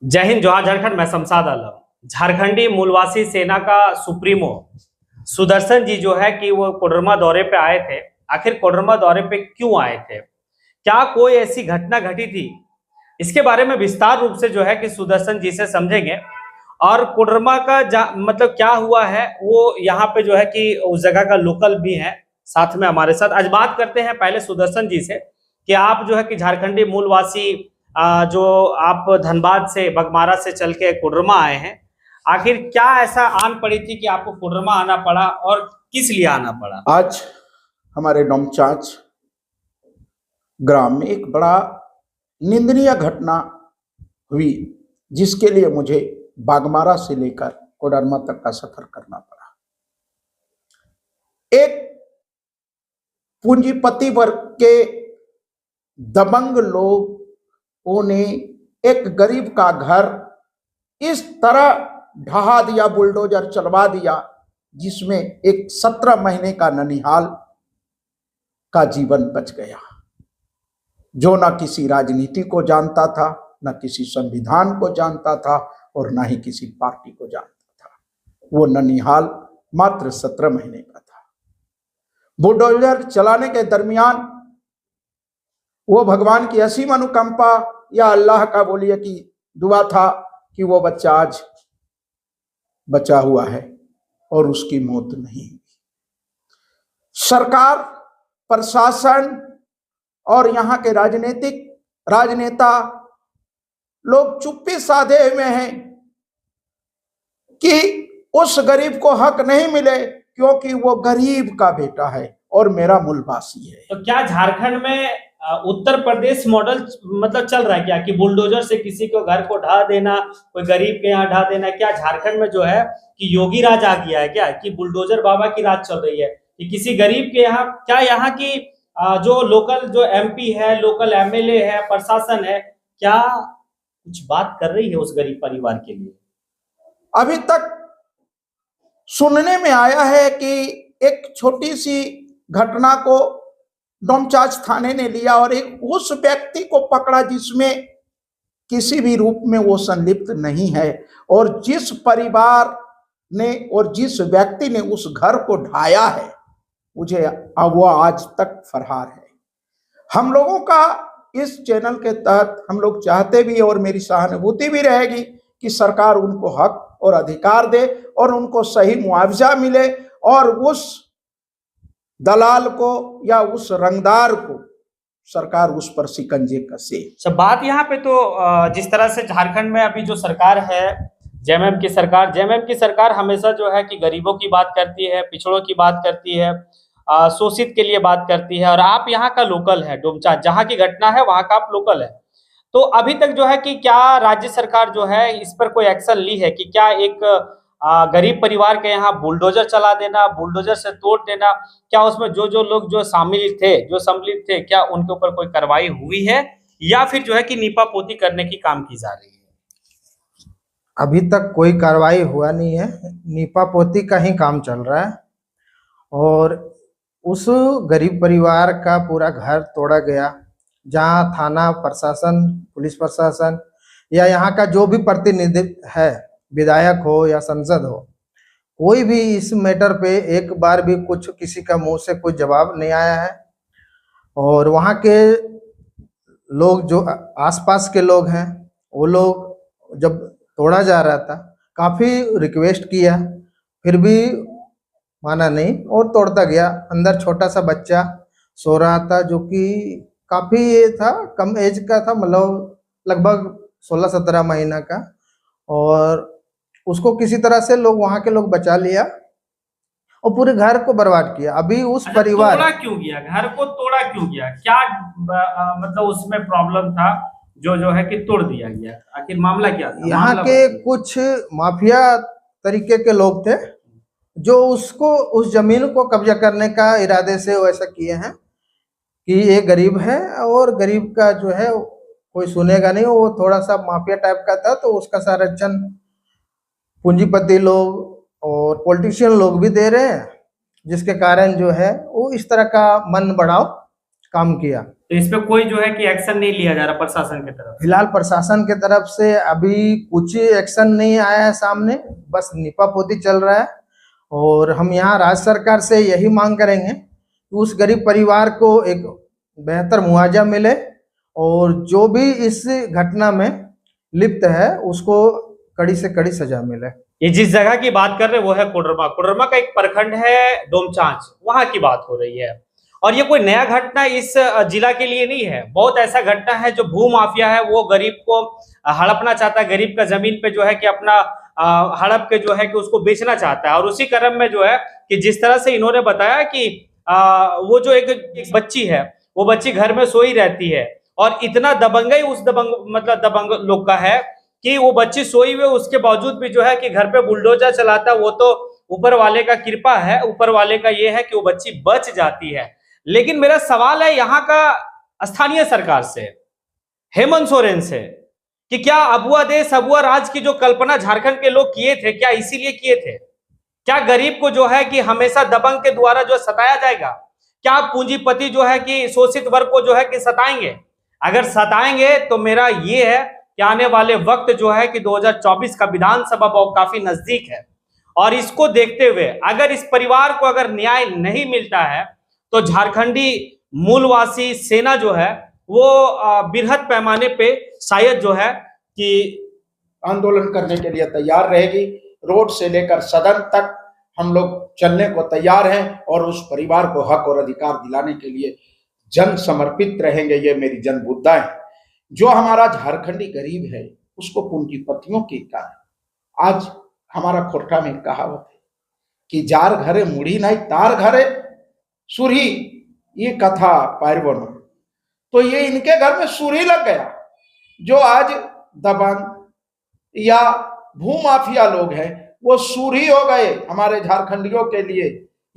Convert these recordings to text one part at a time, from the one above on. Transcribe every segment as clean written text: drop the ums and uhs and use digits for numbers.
जय हिंद, जोहार झारखंड। मैं शमशाद आलम। झारखंडी मूलवासी सेना का सुप्रीमो सुदर्शन जी जो है कि वो कोडरमा दौरे पे आए थे। आखिर कोडरमा दौरे पे क्यों आए थे, क्या कोई ऐसी घटना घटी थी, इसके बारे में विस्तार रूप से जो है कि सुदर्शन जी से समझेंगे। और कोडरमा का मतलब क्या हुआ है, वो यहाँ पे जो है कि उस जगह का लोकल भी है साथ में हमारे साथ। आज बात करते हैं पहले सुदर्शन जी से कि आप जो है कि झारखंडी मूलवासी जो आप धनबाद से बगमारा से चल के कोडरमा आए हैं, आखिर क्या ऐसा आन पड़ी थी कि आपको कोडरमा आना पड़ा और किस लिए आना पड़ा? आज हमारे डोमचांच ग्राम में एक बड़ा निंदनीय घटना हुई, जिसके लिए मुझे बागमारा से लेकर कोडरमा तक का सफर करना पड़ा। एक पूंजीपति वर्ग के दबंग लोगों ने एक गरीब का घर इस तरह ढहा दिया, बुलडोजर चलवा दिया, जिसमें एक 17 महीने का ननिहाल का जीवन बच गया, जो ना किसी राजनीति को जानता था, न किसी संविधान को जानता था और ना ही किसी पार्टी को जानता था। वो ननिहाल मात्र 17 महीने का था। बुलडोजर चलाने के दरमियान वो भगवान की असीम अनुकंपा या अल्लाह का बोलिए कि दुआ था कि वो बच्चा आज बचा हुआ है और उसकी मौत नहीं हुई। सरकार, प्रशासन और यहाँ के राजनेता लोग चुप्पी साधे हुए हैं कि उस गरीब को हक नहीं मिले, क्योंकि वो गरीब का बेटा है और मेरा मूलवासी है। तो क्या झारखंड में उत्तर प्रदेश मॉडल मतलब चल रहा है क्या, कि बुलडोजर से किसी को घर को ढा देना, कोई गरीब के यहाँ ढा देना? क्या झारखंड में जो है कि योगी राज आ गया है क्या, कि बुलडोजर बाबा की राज चल रही है कि किसी गरीब के यहाँ? क्या यहाँ की जो लोकल जो एमपी है, लोकल एमएलए है, प्रशासन है, क्या कुछ बात कर रही है उस गरीब परिवार के लिए? अभी तक सुनने में आया है कि एक छोटी सी घटना को डोमचांच थाने ने लिया और एक उस व्यक्ति को पकड़ा जिसमें किसी भी रूप में वो संलिप्त नहीं है, और जिस परिवार ने और जिस व्यक्ति ने उस घर को ढाया है, मुझे वो आज तक फरार है। हम लोगों का इस चैनल के तहत हम लोग चाहते भी और मेरी सहानुभूति भी रहेगी कि सरकार उनको हक और अधिकार दे और उनको सही मुआवजा मिले, और उस दलाल को या उस रंगदार को सरकार उस पर शिकंजे कसे। सब बात यहाँ पे तो जिस तरह से झारखंड में अभी जो सरकार है, जेएमएम की सरकार हमेशा जो है कि गरीबों की बात करती है, पिछड़ों की बात करती है, शोषित के लिए बात करती है। और आप यहाँ का लोकल है, डोमचांच जहाँ की घटना है वहां का आप लोकल है। तो अभी तक जो है कि क्या राज्य सरकार जो है इस पर कोई एक्शन ली है कि क्या एक गरीब परिवार के यहाँ बुलडोजर चला देना, बुलडोजर से तोड़ देना, क्या उसमें जो लोग जो सम्मिलित थे, क्या उनके ऊपर कोई कार्रवाई हुई है या फिर जो है कि नीपा पोती करने की काम की जा रही है? अभी तक कोई कार्रवाई हुआ नहीं है, नीपा पोती का ही काम चल रहा है। और उस गरीब परिवार का पूरा घर तोड़ा गया, जहां थाना प्रशासन, पुलिस प्रशासन या यहाँ का जो भी प्रतिनिधि है, विधायक हो या सांसद हो, कोई भी इस मैटर पे एक बार भी कुछ किसी का मुंह से कोई जवाब नहीं आया है। और वहाँ के लोग जो आसपास के लोग हैं, वो लोग जब तोड़ा जा रहा था काफ़ी रिक्वेस्ट किया, फिर भी माना नहीं और तोड़ता गया। अंदर छोटा सा बच्चा सो रहा था, जो कि काफ़ी ये था, कम एज का था, मतलब लगभग 16-17 महीना का, और उसको किसी तरह से वहाँ के लोग बचा लिया और पूरे घर को बर्बाद किया। अभी उस परिवार तोड़ा क्यों गया, घर को तोड़ा क्यों गया, क्या मतलब उसमें प्रॉब्लम था जो है कि तोड़ दिया गया? आखिर मामला क्या था? यहाँ के कुछ माफिया तरीके के लोग थे जो उसको उस जमीन को कब्जा करने का इरादे से वैसा किए हैं कि ये गरीब है और गरीब का जो है कोई सुनेगा नहीं। वो थोड़ा सा माफिया टाइप का था, तो उसका संरक्षण पूंजीपति लोग और पॉलिटिशियन लोग भी दे रहे हैं, जिसके कारण जो है वो इस तरह का मन बढ़ाओ काम किया। तो इस पे कोई जो है कि एक्शन नहीं लिया जा रहा प्रशासन की तरफ? फिलहाल प्रशासन की तरफ से अभी कुछ एक्शन नहीं आया है सामने, बस नीपापोती चल रहा है। और हम यहाँ राज्य सरकार से यही मांग करेंगे कि उस गरीब परिवार को एक बेहतर मुआवजा मिले और जो भी इस घटना में लिप्त है उसको कड़ी से कड़ी सजा मिले। ये जिस जगह की बात कर रहे हैं वो है कोडरमा। कोडरमा का एक प्रखंड है डोमचांच, वहां की बात हो रही है। और ये कोई नया घटना इस जिला के लिए नहीं है। बहुत ऐसा घटना है जो भू माफिया है वो गरीब को हड़पना चाहता है, गरीब का जमीन पे जो है कि अपना हड़प के जो है कि उसको बेचना चाहता है। और उसी क्रम में जो है कि जिस तरह से इन्होंने बताया कि वो जो एक बच्ची है, वो बच्ची घर में सोई रहती है और इतना दबंगई उस दबंग लोग का है कि वो बच्ची सोई हुई, उसके बावजूद भी जो है कि घर पे बुलडोजर चलाता है। वो तो ऊपर वाले का कृपा है, ऊपर वाले का ये है कि वो बच्ची बच जाती है। लेकिन मेरा सवाल है यहाँ का स्थानीय सरकार से, हेमंत सोरेन से, कि क्या अबुआ देश अबुआ राज की जो कल्पना झारखंड के लोग किए थे, क्या इसीलिए किए थे? क्या गरीब को जो है कि हमेशा दबंग के द्वारा जो सताया जाएगा? क्या पूंजीपति जो है कि शोषित वर्ग को जो है कि सताएंगे? अगर सताएंगे तो मेरा ये है कि आने वाले वक्त जो है कि 2024 का विधानसभा काफी नजदीक है। और इसको देखते हुए अगर इस परिवार को अगर न्याय नहीं मिलता है तो झारखंडी मूलवासी सेना जो है वो बृहद पैमाने पे शायद जो है कि आंदोलन करने के लिए तैयार रहेगी। रोड से लेकर सदन तक हम लोग चलने को तैयार हैं और उस परिवार को हक और अधिकार दिलाने के लिए जन समर्पित रहेंगे। ये मेरी जन बुद्धा है। जो हमारा झारखंडी गरीब है उसको पूंजीपतियों के कारण, आज हमारा खोरठा में कहावत है कि जार घरे मुड़ी नहीं तार घरे सुरी, ये कथा पायरवन। तो ये इनके घर में सुरी लग गया। जो आज दबंग या भूमाफिया लोग हैं वो सुरी हो गए हमारे झारखंडियों के लिए।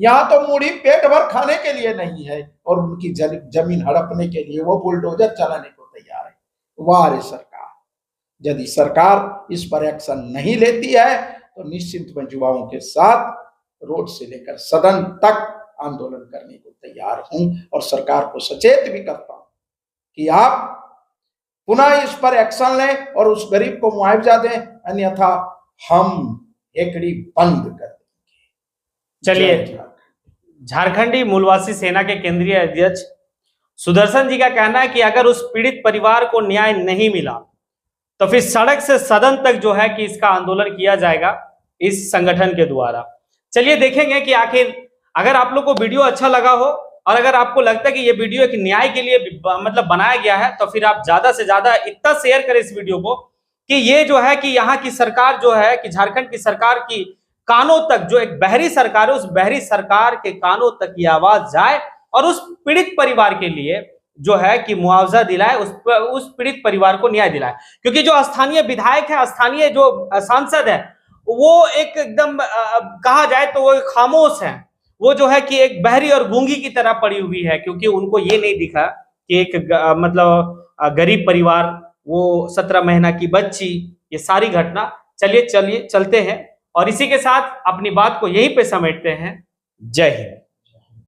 यहाँ तो मुड़ी पेट भर खाने के लिए नहीं है और उनकी जमीन हड़पने के लिए वो बुलडोजर चलाने को तैयार है। वाह रे सरकार! यदि सरकार इस पर एक्शन नहीं लेती है तो निश्चित मैं युवाओं के साथ रोड से लेकर सदन तक आंदोलन करने को तैयार हूं और सरकार को सचेत भी करता हूं कि आप पुनः इस पर एक्शन लें और उस गरीब को मुआवजा दें, अन्यथा हम हेकड़ी बंद कर देंगे। चलिए, झारखंडी मूलवासी सेना के केंद्रीय अध्यक्ष सुदर्शन जी का कहना है कि अगर उस पीड़ित परिवार को न्याय नहीं मिला तो फिर सड़क से सदन तक जो है कि इसका आंदोलन किया जाएगा इस संगठन के द्वारा। चलिए देखेंगे कि आखिर अगर आप लोग को वीडियो अच्छा लगा हो और अगर आपको लगता है कि ये वीडियो एक न्याय के लिए बनाया गया है तो फिर आप ज्यादा से ज्यादा इतना शेयर करें इस वीडियो को कि ये जो है कि यहाँ की सरकार जो है कि झारखंड की सरकार की कानों तक, जो एक बहरी सरकार है, उस बहरी सरकार के कानों तक ये आवाज जाए और उस पीड़ित परिवार के लिए जो है कि मुआवजा दिलाए, उस पीड़ित परिवार को न्याय दिलाए। क्योंकि जो स्थानीय विधायक है, स्थानीय जो सांसद है, वो एकदम कहा जाए तो वो खामोश है। वो जो है कि एक बहरी और गूंगी की तरह पड़ी हुई है, क्योंकि उनको ये नहीं दिखा कि एक गरीब परिवार, वो 17 महीना की बच्ची, ये सारी घटना। चलिए चलते हैं और इसी के साथ अपनी बात को यहीं पे समेटते हैं। जय हिंद।